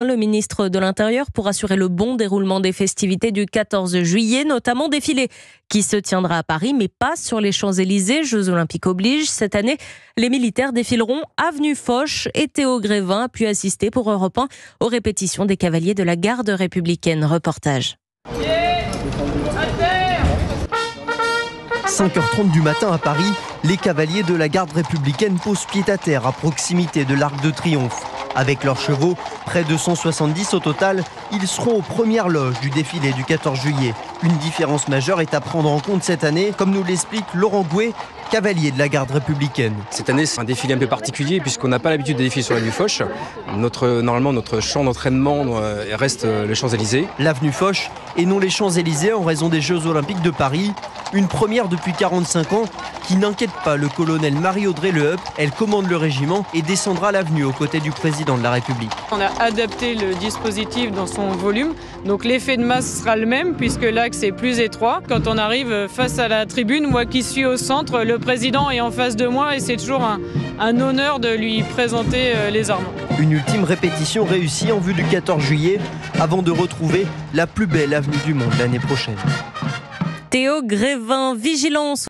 Le ministre de l'Intérieur pour assurer le bon déroulement des festivités du 14 juillet, notamment défilé qui se tiendra à Paris, mais pas sur les Champs-Élysées. Jeux Olympiques obligent. Cette année, les militaires défileront avenue Foch et Théo Grévin a pu assister pour Europe 1 aux répétitions des cavaliers de la garde républicaine. Reportage. 5h30 du matin à Paris, les cavaliers de la garde républicaine posent pied à terre à proximité de l'Arc de Triomphe. Avec leurs chevaux, près de 170 au total, ils seront aux premières loges du défilé du 14 juillet. Une différence majeure est à prendre en compte cette année, comme nous l'explique Laurent Gouet, cavalier de la garde républicaine. Cette année, c'est un défilé un peu particulier puisqu'on n'a pas l'habitude de défiler sur l'avenue Foch. Normalement, notre champ d'entraînement reste les Champs-Élysées. L'avenue Foch et non les Champs-Élysées en raison des Jeux Olympiques de Paris. Une première depuis 45 ans qui n'inquiète pas le colonel Marie-Audrey Lehup. Elle commande le régiment et descendra l'avenue aux côtés du président de la République. On a adapté le dispositif dans son volume, donc l'effet de masse sera le même puisque l'axe est plus étroit. Quand on arrive face à la tribune, moi qui suis au centre, le président est en face de moi et c'est toujours un honneur de lui présenter les armes. Une ultime répétition réussie en vue du 14 juillet avant de retrouver la plus belle avenue du monde l'année prochaine. Théo Grévin, vigilance